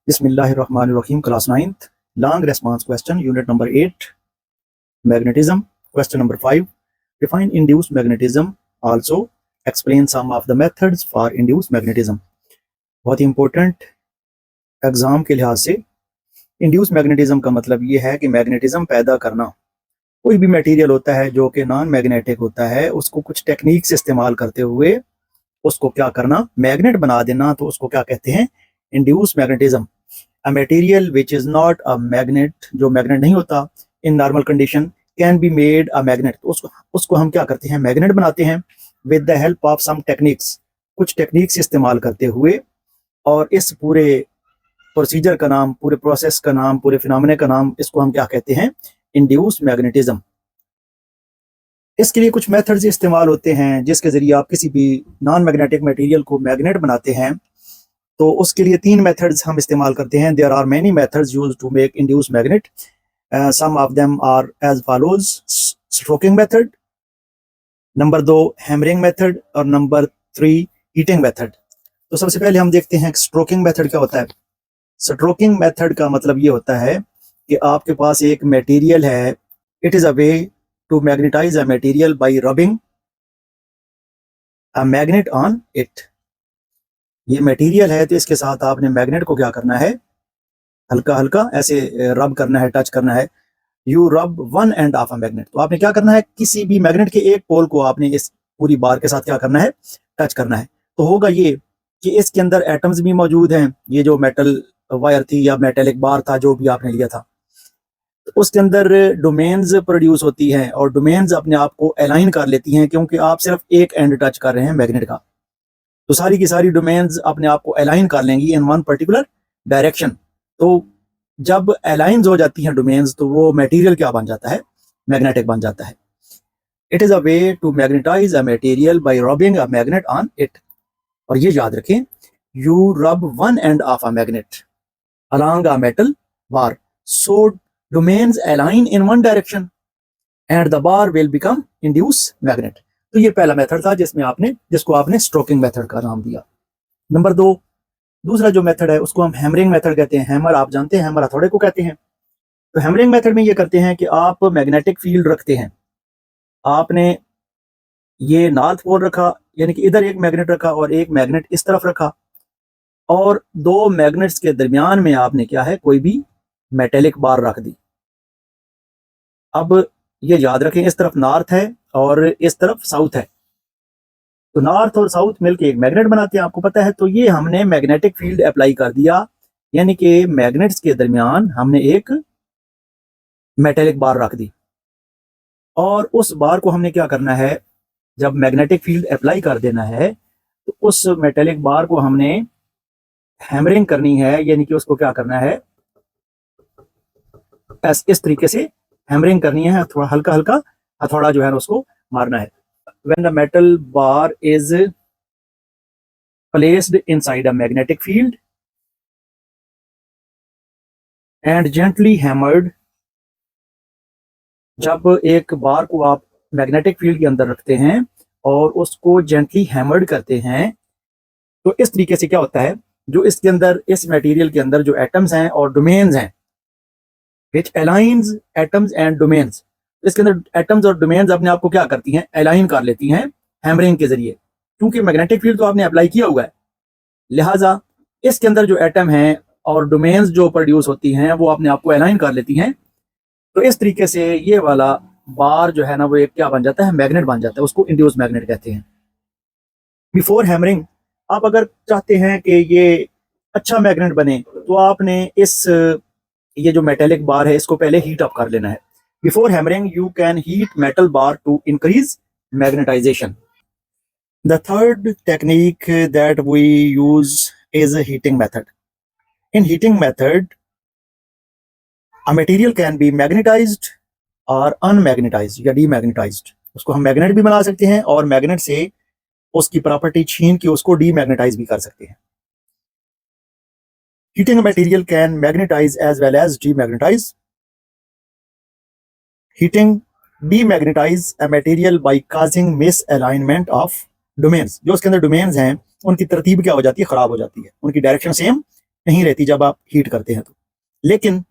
Bismillahirrahmanirrahim. Class 9th. Long response question. Unit number 8. Magnetism. Question number 5. Define induced magnetism. Also explain some of the methods for induced magnetism. बहुत ही important exam के लिहाज से induce magnetism का मतलब ये है कि मैग्नेटिज्म पैदा करना। कोई भी मटेरियल होता है जो कि नॉन मैग्नेटिक होता है, उसको कुछ टेक्निक से इस्तेमाल करते हुए उसको क्या करना, मैग्नेट बना देना। तो उसको क्या कहते हैं, induce magnetism. A material which is not a magnet, जो मैग्नेट नहीं होता in normal condition, can be made a magnet. तो उसको हम क्या करते हैं, मैग्नेट बनाते हैं with the help of some techniques, कुछ टेक्निक्स इस्तेमाल करते हुए। और इस पूरे प्रोसीजर का नाम, पूरे प्रोसेस का नाम, पूरे फिनोमेना का नाम, इसको हम क्या कहते हैं, इंड्यूस मैग्नेटिज्म। इसके लिए कुछ मेथड्स इस्तेमाल होते हैं जिसके जरिए आप किसी भी नॉन मैग्नेटिक मटेरियल को मैग्नेट बनाते हैं। तो उसके लिए 3 मेथड्स हम इस्तेमाल करते हैं। There are many methods used to make induce magnet. Some of them are as follows: stroking method, number 2 hammering method, और नंबर 3 हीटिंग मेथड। तो सबसे पहले हम देखते हैं स्ट्रोकिंग मेथड क्या होता है। स्ट्रोकिंग मेथड का मतलब ये होता है कि आपके पास एक मटेरियल है, it is a way to magnetise a material by rubbing a magnet on it. ये मटेरियल है तो इसके साथ आपने मैग्नेट को क्या करना है, हल्का हल्का ऐसे रब करना है, टच करना है। You rub one end of a magnet. तो आपने क्या करना है, किसी भी मैग्नेट के एक पोल को आपने इस पूरी बार के साथ क्या करना है, टच करना है। तो होगा ये कि इसके अंदर एटम्स भी मौजूद हैं। ये जो मेटल वायर थी या मेटेलिक बार था जो भी आपने लिया था, तो उसके अंदर डोमेन्स प्रोड्यूस होती हैं और डोमेन्स अपने आप को अलाइन कर लेती हैं, क्योंकि आप सिर्फ एक एंड टच कर रहे हैं मैग्नेट का। तो सारी की सारी डोमेन्स अपने आप को अलाइन कर लेंगी इन वन पर्टिकुलर डायरेक्शन। तो जब अलाइंस हो जाती हैं डोमेन्स, तो वो मटेरियल क्या बन जाता है, मैग्नेटिक बन जाता है। It is a way to magnetise a material by rubbing a magnet on it. और ये याद रखें, you rub one end of a magnet along a metal bar so domains align in one direction and the bar will become induced magnet। तो ये पहला method था जिसको आपने स्ट्रोकिंग मेथड का नाम दिया। नंबर 2, दूसरा जो मेथड है उसको हम हैमरिंग मेथड कहते हैं। हैमर आप जानते हैं, हैमर हथौड़े को कहते हैं। तो हैमरिंग मेथड में ये करते हैं कि आप मैग्नेटिक फील्ड रखते हैं। आपने ये नॉर्थ पोल रखा, यानी कि इधर एक मैग्नेट रखा और एक मैग्नेट इस तरफ रखा, और 2 मैग्नेट्स के दरमियान में आपने क्या है, कोई भी मेटेलिक बार रख दी। अब ये याद रखें, इस तरफ नॉर्थ है और इस तरफ साउथ है। तो नॉर्थ और साउथ मिलके एक मैग्नेट बनाते हैं, आपको पता है। तो ये हमने मैग्नेटिक फील्ड अप्लाई कर दिया, यानी कि मैग्नेट्स के दरमियान हमने एक मेटेलिक बार रख दी। और उस बार को हमने क्या करना है, जब मैग्नेटिक फील्ड अप्लाई कर देना है तो उस मेटेलिक बार को हमने हैमरिंग करनी है, यानी कि उसको क्या करना है, इस तरीके से हैमरिंग करनी है। थोड़ा हल्का हल्का हथौड़ा जो है उसको मारना है। When the metal bar is placed inside a magnetic field and gently hammered, जब एक बार को आप मैग्नेटिक फील्ड के अंदर रखते हैं और उसको जेंटली हैमर्ड करते हैं, तो इस तरीके से क्या होता है, जो इसके अंदर, इस मटेरियल के अंदर जो एटम्स हैं और डोमेन्स हैं, which aligns atoms and domains, इसके अंदर एटम्स और डोमेन्स अपने आप को क्या करती हैं, अलाइन कर लेती हैं हैमरिंग के जरिए। क्योंकि मैग्नेटिक फील्ड तो आपने अप्लाई किया हुआ है, लिहाजा इसके अंदर जो एटम हैं और डोमेन्स जो प्रोड्यूस होती हैं वो अपने आप को अलाइन कर लेती हैं। तो इस तरीके से ये वाला बार जो है ना, वो एक क्या बन जाता है, मैग्नेट बन जाता है। उसको इंड्यूस मैग्नेट कहते हैं। बिफोर हैमरिंग, आप अगर चाहते हैं कि ये अच्छा मैग्नेट बने, तो आपने ये जो मेटेलिक बार है इसको पहले हीट अप कर लेना है। Before hammering you can heat metal bar to increase magnetisation. The third technique that we use is heating method. In heating method a material can be magnetised और अनमैग्नेटाइज्ड या डीमैग्नेटाइज्ड। उसको हम मैग्नेट भी बना सकते हैं और मैग्नेट से उसकी प्रॉपर्टी छीन के उसको डीमैग्नेटाइज भी कर सकते हैं। Heating a material can magnetize as well as demagnetize. Heating demagnetize a material by causing misalignment of domains। जो उसके अंदर डोमेन्स हैं उनकी तरतीब क्या हो जाती है, खराब हो जाती है, उनकी डायरेक्शन सेम नहीं रहती जब आप हीट करते हैं तो। लेकिन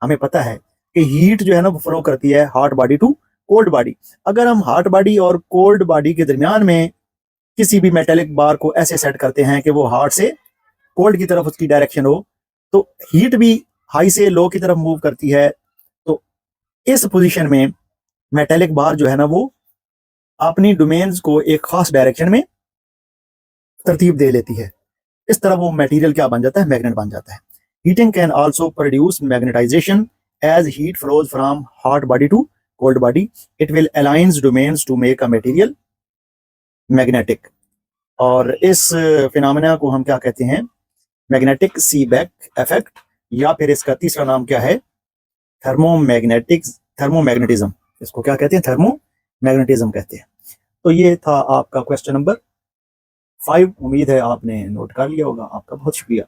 हमें पता है कि हीट जो है ना वो फ्लो करती है hot body to cold body. अगर हम हॉट बॉडी और कोल्ड बॉडी के दरमियान में किसी भी मेटेलिक बार को ऐसे सेट करते हैं कि वो हॉट से कोल्ड की तरफ उसकी डायरेक्शन हो, तो हीट भी हाई से लो की तरफ मूव करती है। तो इस पोजीशन में मेटेलिक बार जो है ना वो अपनी डोमेन्स को एक खास डायरेक्शन में तरतीब दे लेती है। इस तरह वो मटेरियल क्या बन जाता है, मैग्नेट बन जाता है। Heating can also produce magnetisation as heat flows from hot body to cold body, it will aligns domains to make a material magnetic. और इस फिनोमेना को हम क्या कहते हैं, मैग्नेटिक सीबेक इफेक्ट, या फिर इसका तीसरा नाम क्या है, थर्मोमैग्नेटिज्म। इसको क्या कहते हैं, थर्मोमैग्नेटिज्म कहते हैं। तो ये था आपका क्वेश्चन नंबर 5। उम्मीद है आपने नोट कर लिया होगा। आपका बहुत शुक्रिया।